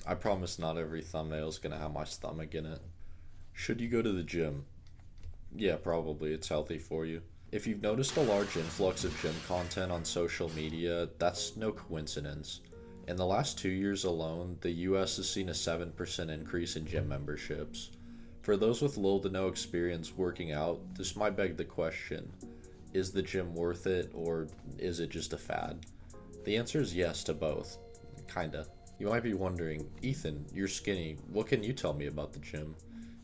I promise not every thumbnail is gonna have my stomach in it. Should you go to the gym? Yeah, probably. It's healthy for you. If you've noticed a large influx of gym content on social media, that's no coincidence. In the last 2 years alone, the US has seen a 7% increase in gym memberships. For those with little to no experience working out, this might beg the question, is the gym worth it or is it just a fad? The answer is yes to both. Kinda. You might be wondering, Ethan, you're skinny. What can you tell me about the gym?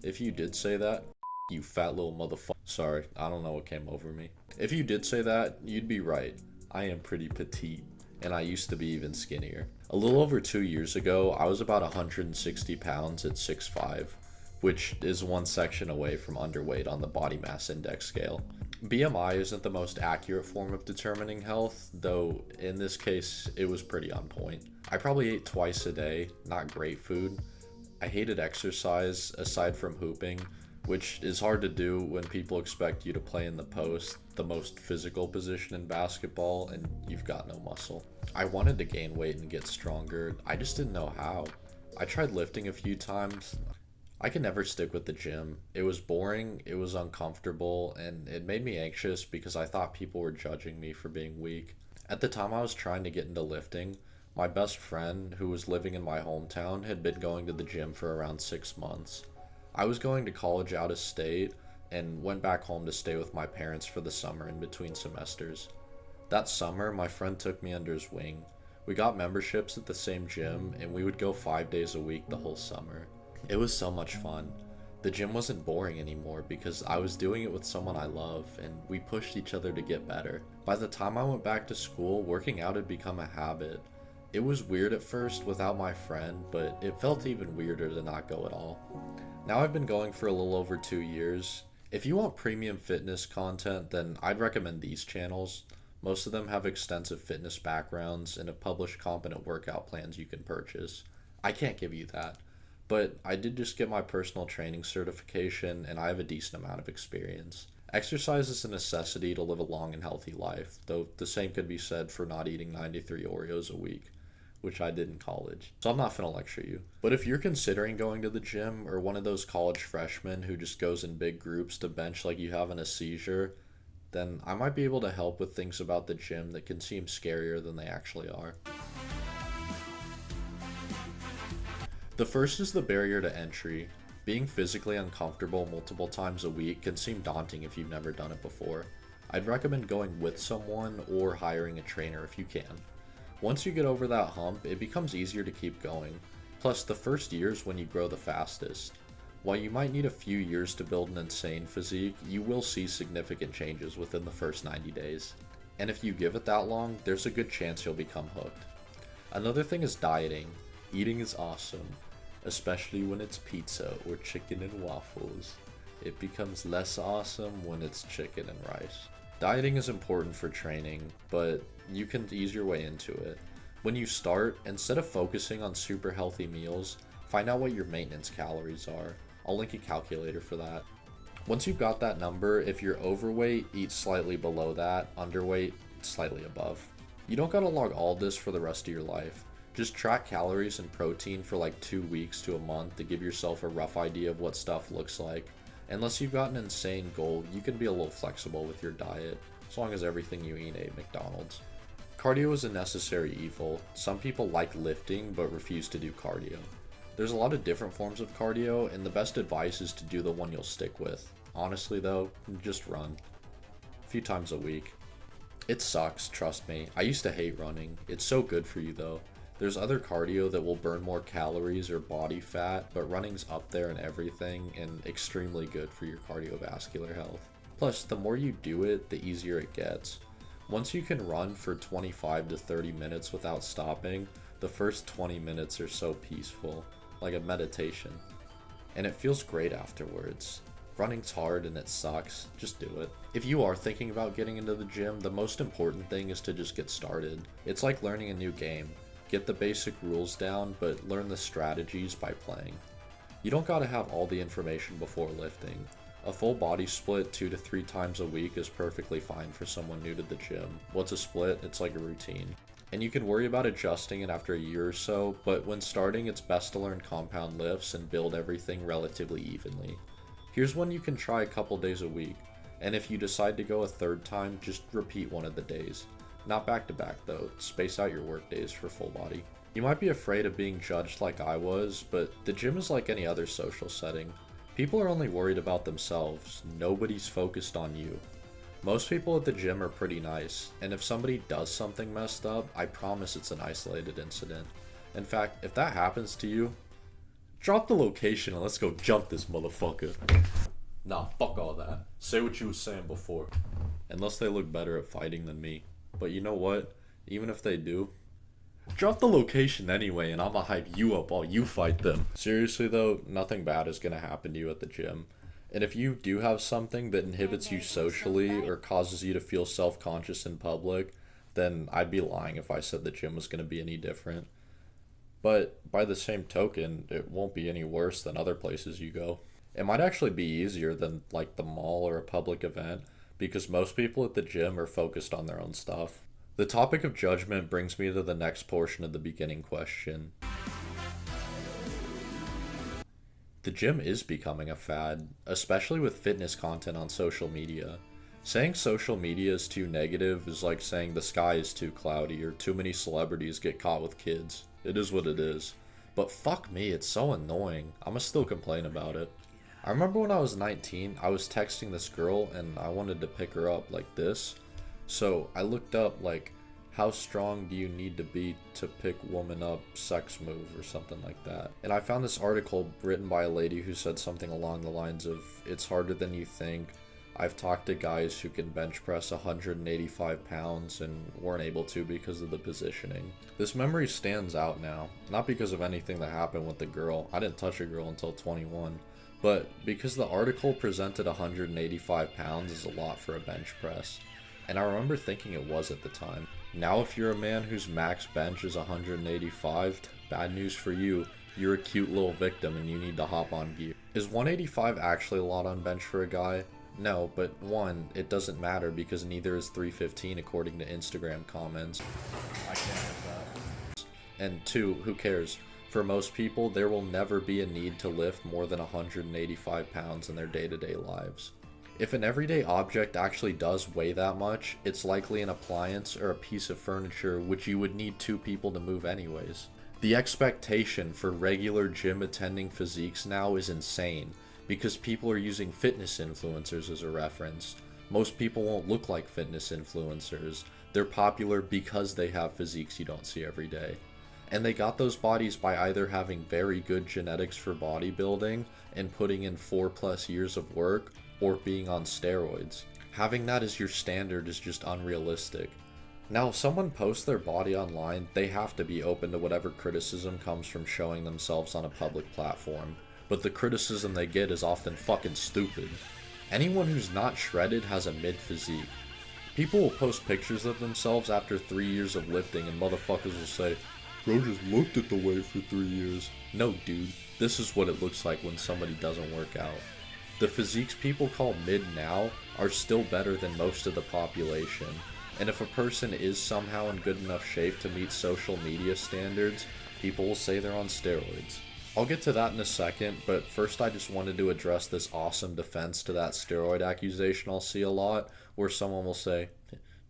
If you did say that, you fat little motherfucker. Sorry, I don't know what came over me. If you did say that, you'd be right. I am pretty petite, and I used to be even skinnier. A little over 2 years ago, I was about 160 pounds at 6'5", which is one section away from underweight on the body mass index scale. BMI isn't the most accurate form of determining health, though in this case, it was pretty on point. I probably ate twice a day, not great food. I hated exercise, aside from hooping, which is hard to do when people expect you to play in the post, the most physical position in basketball, and you've got no muscle. I wanted to gain weight and get stronger, I just didn't know how. I tried lifting a few times. I could never stick with the gym. It was boring, it was uncomfortable, and it made me anxious because I thought people were judging me for being weak. At the time I was trying to get into lifting, my best friend, who was living in my hometown, had been going to the gym for around 6 months. I was going to college out of state and went back home to stay with my parents for the summer in between semesters. That summer, my friend took me under his wing. We got memberships at the same gym, and we would go 5 days a week the whole summer. It was so much fun. The gym wasn't boring anymore because I was doing it with someone I love, and we pushed each other to get better. By the time I went back to school, working out had become a habit. It was weird at first without my friend, but it felt even weirder to not go at all. Now I've been going for a little over 2 years. If you want premium fitness content, then I'd recommend these channels. Most of them have extensive fitness backgrounds and have published competent workout plans you can purchase. I can't give you that, but I did just get my personal training certification and I have a decent amount of experience. Exercise is a necessity to live a long and healthy life, though the same could be said for not eating 93 Oreos a week, which I did in college. So I'm not gonna lecture you. But if you're considering going to the gym or one of those college freshmen who just goes in big groups to bench like you having a seizure, then I might be able to help with things about the gym that can seem scarier than they actually are. The first is the barrier to entry. Being physically uncomfortable multiple times a week can seem daunting if you've never done it before. I'd recommend going with someone or hiring a trainer if you can. Once you get over that hump, it becomes easier to keep going. Plus, the first year is when you grow the fastest. While you might need a few years to build an insane physique, you will see significant changes within the first 90 days. And if you give it that long, there's a good chance you'll become hooked. Another thing is dieting. Eating is awesome, especially when it's pizza or chicken and waffles. It becomes less awesome when it's chicken and rice. Dieting is important for training, but you can ease your way into it. When you start, instead of focusing on super healthy meals, find out what your maintenance calories are. I'll link a calculator for that. Once you've got that number, if you're overweight, eat slightly below that, underweight, slightly above. You don't gotta log all this for the rest of your life. Just track calories and protein for like 2 weeks to a month to give yourself a rough idea of what stuff looks like. Unless you've got an insane goal, you can be a little flexible with your diet, as long as everything you eat ain't McDonald's. Cardio is a necessary evil. Some people like lifting but refuse to do cardio. There's a lot of different forms of cardio, and the best advice is to do the one you'll stick with. Honestly though, just run. A few times a week. It sucks, trust me. I used to hate running. It's so good for you though. There's other cardio that will burn more calories or body fat, but running's up there in everything and extremely good for your cardiovascular health. Plus, the more you do it, the easier it gets. Once you can run for 25 to 30 minutes without stopping, the first 20 minutes are so peaceful, like a meditation. And it feels great afterwards. Running's hard and it sucks, just do it. If you are thinking about getting into the gym, the most important thing is to just get started. It's like learning a new game. Get the basic rules down, but learn the strategies by playing. You don't gotta have all the information before lifting. A full body split 2 to 3 times a week is perfectly fine for someone new to the gym. What's a split? It's like a routine. and you can worry about adjusting it after a year or so, but when starting, it's best to learn compound lifts and build everything relatively evenly. Here's one you can try a couple days a week, and if you decide to go a third time, just repeat one of the days. Not back to back though, space out your work days for full body. You might be afraid of being judged like I was, but the gym is like any other social setting. People are only worried about themselves, nobody's focused on you. Most people at the gym are pretty nice, and if somebody does something messed up, I promise it's an isolated incident. In fact, if that happens to you, drop the location and let's go jump this motherfucker. Nah, fuck all that. Say what you was saying before. Unless they look better at fighting than me. But you know what? Even if they do, drop the location anyway and I'ma hype you up while you fight them. Seriously though, nothing bad is gonna happen to you at the gym. And if you do have something that inhibits you socially or causes you to feel self-conscious in public, then I'd be lying if I said the gym was going to be any different. But by the same token, it won't be any worse than other places you go. It might actually be easier than like the mall or a public event because most people at the gym are focused on their own stuff. The topic of judgment brings me to the next portion of the beginning question. The gym is becoming a fad, especially with fitness content on social media. Saying social media is too negative is like saying the sky is too cloudy or too many celebrities get caught with kids. It is what it is. But fuck me, it's so annoying. I'ma still complain about it. I remember when I was 19, I was texting this girl and I wanted to pick her up like this. So I looked up like, how strong do you need to be to pick woman up sex move or something like that. And I found this article written by a lady who said something along the lines of, it's harder than you think. I've talked to guys who can bench press 185 pounds and weren't able to because of the positioning. This memory stands out now, not because of anything that happened with the girl. I didn't touch a girl until 21. But because the article presented 185 pounds as a lot for a bench press. And I remember thinking it was at the time. Now if you're a man whose max bench is 185, bad news for you. You're a cute little victim and you need to hop on gear. Is 185 actually a lot on bench for a guy? No, but one, it doesn't matter because neither is 315 according to Instagram comments. I can't have that. And two, who cares? For most people, there will never be a need to lift more than 185 pounds in their day-to-day lives. If an everyday object actually does weigh that much, it's likely an appliance or a piece of furniture which you would need two people to move anyways. The expectation for regular gym attending physiques now is insane because people are using fitness influencers as a reference. Most people won't look like fitness influencers. They're popular because they have physiques you don't see every day. And they got those bodies by either having very good genetics for bodybuilding and putting in 4+ years of work, or being on steroids. Having that as your standard is just unrealistic. Now, if someone posts their body online, they have to be open to whatever criticism comes from showing themselves on a public platform. But the criticism they get is often fucking stupid. Anyone who's not shredded has a mid-physique. People will post pictures of themselves after 3 years of lifting and motherfuckers will say, bro just looked at the weight for 3 years. No, dude, this is what it looks like when somebody doesn't work out. The physiques people call mid now are still better than most of the population, and if a person is somehow in good enough shape to meet social media standards, people will say they're on steroids. I'll get to that in a second, but first I just wanted to address this awesome defense to that steroid accusation I'll see a lot, where someone will say,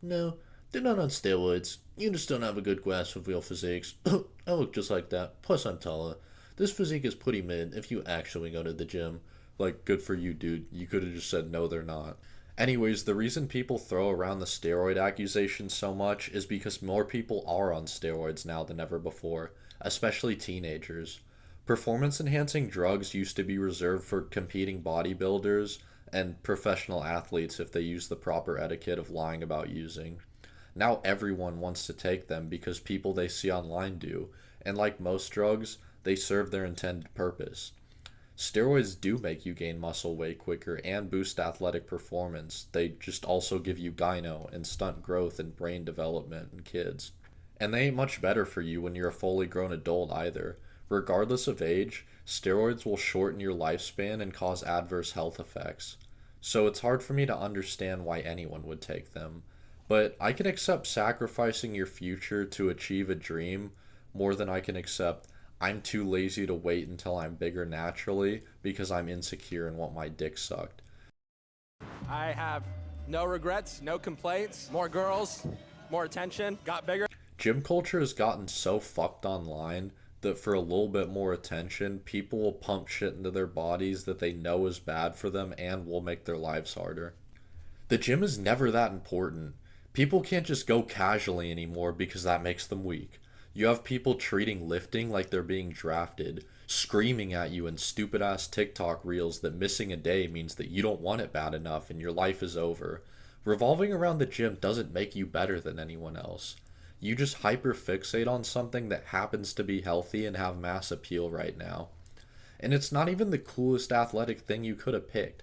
no, they're not on steroids, you just don't have a good grasp of real physiques. I look just like that, plus I'm taller. This physique is pretty mid if you actually go to the gym. Like, good for you, dude. You could have just said, no, they're not. Anyways, the reason people throw around the steroid accusation so much is because more people are on steroids now than ever before, especially teenagers. Performance-enhancing drugs used to be reserved for competing bodybuilders and professional athletes if they use the proper etiquette of lying about using. Now everyone wants to take them because people they see online do, and like most drugs, they serve their intended purpose. Steroids do make you gain muscle way quicker and boost athletic performance. They just also give you gyno and stunt growth and brain development in kids. And they ain't much better for you when you're a fully grown adult either. Regardless of age, steroids will shorten your lifespan and cause adverse health effects. So it's hard for me to understand why anyone would take them. But I can accept sacrificing your future to achieve a dream more than I can accept I'm too lazy to wait until I'm bigger naturally because I'm insecure and want my dick sucked. I have no regrets, no complaints, more girls, more attention, got bigger. Gym culture has gotten so fucked online that for a little bit more attention, people will pump shit into their bodies that they know is bad for them and will make their lives harder. The gym is never that important. People can't just go casually anymore because that makes them weak. You have people treating lifting like they're being drafted, screaming at you in stupid ass TikTok reels that missing a day means that you don't want it bad enough and your life is over. Revolving around the gym doesn't make you better than anyone else. You just hyperfixate on something that happens to be healthy and have mass appeal right now. And it's not even the coolest athletic thing you could have picked.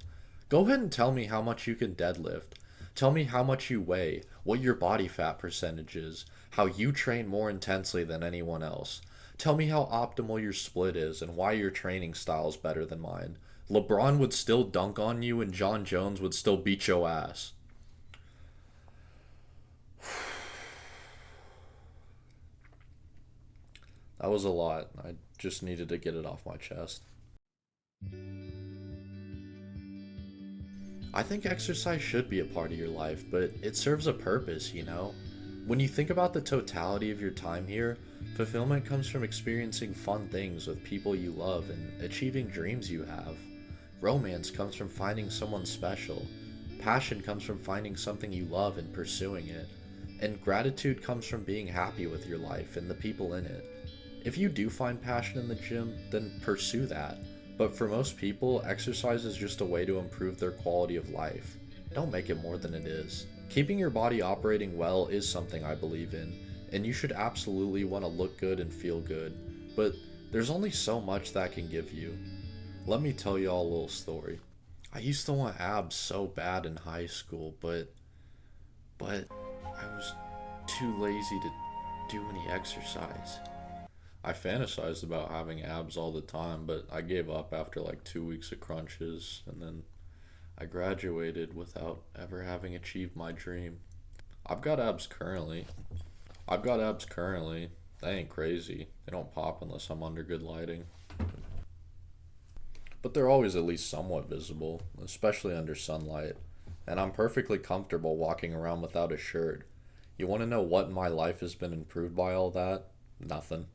Go ahead and tell me how much you can deadlift. Tell me how much you weigh, what your body fat percentage is, how you train more intensely than anyone else. Tell me how optimal your split is and why your training style is better than mine. LeBron would still dunk on you and John Jones would still beat your ass. That was a lot. I just needed to get it off my chest. I think exercise should be a part of your life, but it serves a purpose, you know? When you think about the totality of your time here, fulfillment comes from experiencing fun things with people you love and achieving dreams you have. Romance comes from finding someone special. Passion comes from finding something you love and pursuing it. And gratitude comes from being happy with your life and the people in it. If you do find passion in the gym, then pursue that. But for most people, exercise is just a way to improve their quality of life. Don't make it more than it is. Keeping your body operating well is something I believe in, and you should absolutely want to look good and feel good, but there's only so much that can give you. Let me tell y'all a little story. I used to want abs so bad in high school, but I was too lazy to do any exercise. I fantasized about having abs all the time, but I gave up after like 2 weeks of crunches, and then I graduated without ever having achieved my dream. I've got abs currently. They ain't crazy. They don't pop unless I'm under good lighting. But they're always at least somewhat visible, especially under sunlight. And I'm perfectly comfortable walking around without a shirt. You want to know what in my life has been improved by all that? Nothing.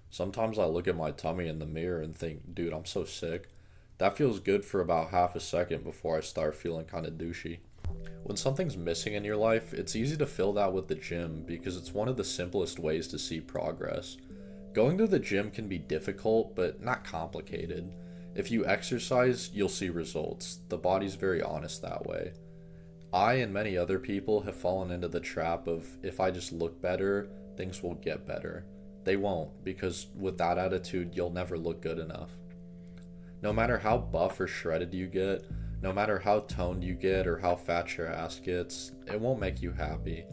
Sometimes I look at my tummy in the mirror and think, dude, I'm so sick. That feels good for about half a second before I start feeling kind of douchey. When something's missing in your life, it's easy to fill that with the gym because it's one of the simplest ways to see progress. Going to the gym can be difficult, but not complicated. If you exercise, you'll see results. The body's very honest that way. I and many other people have fallen into the trap of if I just look better, things will get better. They won't, because with that attitude, you'll never look good enough. No matter how buff or shredded you get, no matter how toned you get or how fat your ass gets, it won't make you happy.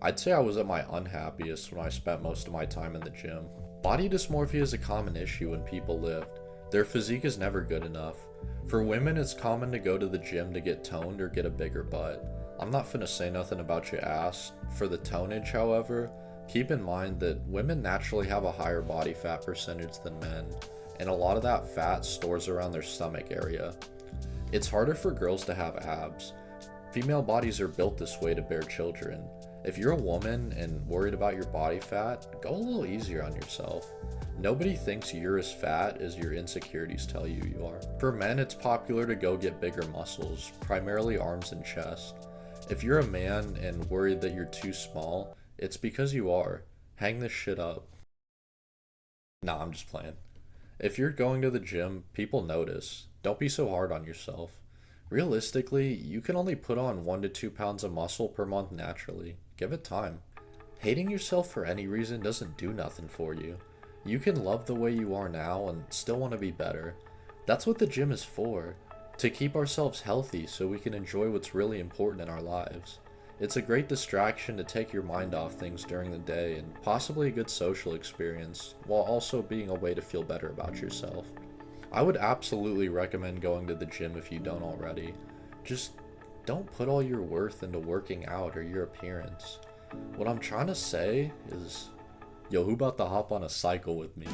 I'd say I was at my unhappiest when I spent most of my time in the gym. Body dysmorphia is a common issue when people lift. Their physique is never good enough. For women, it's common to go to the gym to get toned or get a bigger butt. I'm not finna say nothing about your ass. For the tonnage, however, keep in mind that women naturally have a higher body fat percentage than men, and a lot of that fat stores around their stomach area. It's harder for girls to have abs. Female bodies are built this way to bear children. If you're a woman and worried about your body fat, go a little easier on yourself. Nobody thinks you're as fat as your insecurities tell you you are. For men, it's popular to go get bigger muscles, primarily arms and chest. If you're a man and worried that you're too small, it's because you are. Hang this shit up. Nah, I'm just playing. If you're going to the gym, people notice. Don't be so hard on yourself. Realistically, you can only put on 1 to 2 pounds of muscle per month naturally. Give it time. Hating yourself for any reason doesn't do nothing for you. You can love the way you are now and still want to be better. That's what the gym is for. To keep ourselves healthy so we can enjoy what's really important in our lives. It's a great distraction to take your mind off things during the day and possibly a good social experience, while also being a way to feel better about yourself. I would absolutely recommend going to the gym if you don't already. Just don't put all your worth into working out or your appearance. What I'm trying to say is, yo, who about to hop on a cycle with me?